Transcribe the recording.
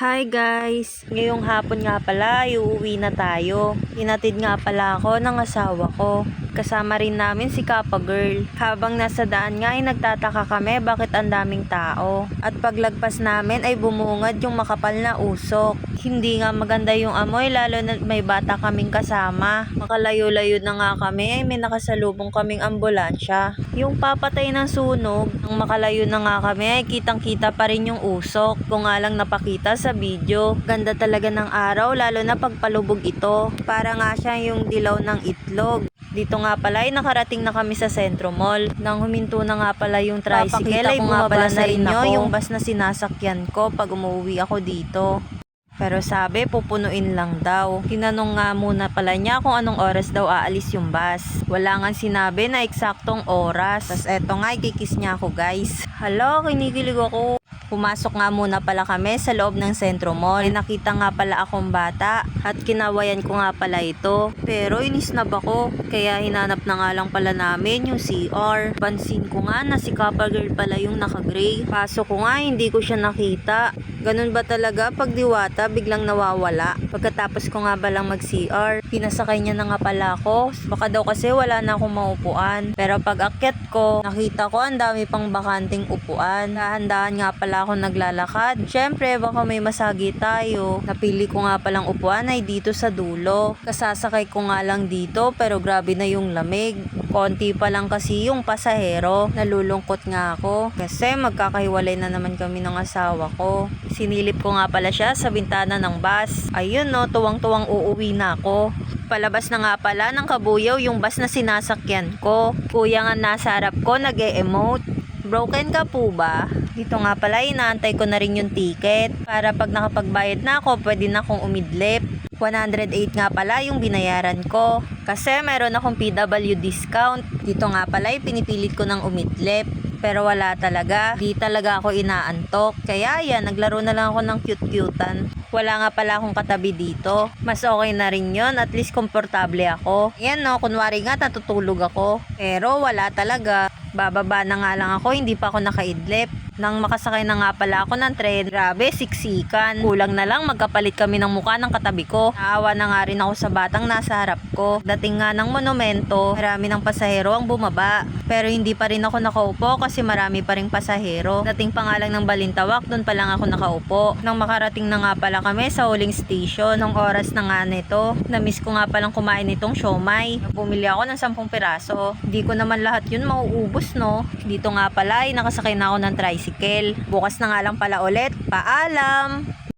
Hi guys! Ngayong hapon nga pala, uuwi na tayo. Hinatid nga pala ako ng asawa ko. Kasama rin namin si Kappa Girl. Habang nasa daan nga ay nagtataka kami bakit ang daming tao. At paglagpas namin ay bumungad yung makapal na usok. Hindi nga maganda yung amoy lalo na may bata kaming kasama. Makalayo-layo na nga kami ay may nakasalubong kaming ambulansya. Yung papatay ng sunog, nang makalayo na nga kami ay kitang-kita pa rin yung usok. Kung nga lang napakita sa video. Ganda talaga ng araw lalo na pagpalubog ito. Para nga siya yung dilaw ng itlog. Dito nga pala ay nakarating na kami sa Sentro Mall. Nang huminto na nga pala yung tricycle ay bumaba na rin nyo yung bus na sinasakyan ko pag umuwi ako dito. Pero sabi pupunuin lang daw. Tinanong nga muna pala niya kung anong oras daw aalis yung bus. Wala nga sinabi na eksaktong oras. Tas eto nga ikikis niya ako guys. Hala, kinikilig ako. Pumasok nga muna pala kami sa loob ng Sentro Mall. May nakita nga pala akong bata at kinawayan ko nga pala ito. Pero inisnab ako kaya hinanap na nga lang pala namin yung CR. Pansin ko nga na si Kappa Girl pala yung naka-gray. Pasok ko nga hindi ko siya nakita. Ganun ba talaga pag diwata biglang nawawala? Pagkatapos ko nga balang mag-CR, pinasakay niya na nga pala ako. Baka daw kasi wala na akong maupuan. Pero pag akyat ko, nakita ko ang dami pang bakanting upuan. Dahan-dahan nga pala ako naglalakad. Syempre baka may masagi tayo. Napili ko nga palang upuan ay dito sa dulo. Kasasakay ko nga lang dito pero grabe na yung lamig. Konti pa lang kasi yung pasahero. Nalulungkot nga ako kasi magkakahiwalay na naman kami ng asawa ko. Sinilip ko nga pala siya sa bintana ng bus. Ayun no, tuwang-tuwang uuwi na ako. Palabas na nga pala ng kabuyaw yung bus na sinasakyan ko. Kuya nga nasa harap ko nag-e-emote. Broken ka po ba? Dito nga pala inaantay ko na rin yung ticket. Para pag nakapagbayad na ako, pwede na akong umidlip. 108 nga pala yung binayaran ko. Kasi meron akong PW discount. Dito nga pala pinipilit ko ng umidlip. Pero wala talaga. Di talaga ako inaantok. Kaya yan, naglaro na lang ako ng cute-cutean. Wala nga pala akong katabi dito. Mas okay na rin yun. At least komportable ako. Yan no, kunwari nga natutulog ako. Pero wala talaga. Bababa na nga lang ako, hindi pa ako nakaidlip. Nang makasakay na nga pala ako ng tren, grabe, siksikan. Kulang na lang magkapalit kami ng mukha ng katabi ko. Naawa na nga rin ako sa batang nasa harap ko. Dating nga ng monumento, marami ng pasahero ang bumaba. Pero hindi pa rin ako nakaupo kasi marami pa ring pasahero. Dating pa nga lang ng Balintawak, doon pa lang ako nakaupo. Nang makarating na nga pala kami sa huling station, nung oras na nga nito, na-miss ko nga palang kumain nitong siomay. Bumili ako ng 10 piraso. Hindi ko naman lahat yun mauubos no. Dito nga pala ay nakasakay na ako ng tricycle. Bukas na nga lang pala ulit. Paalam!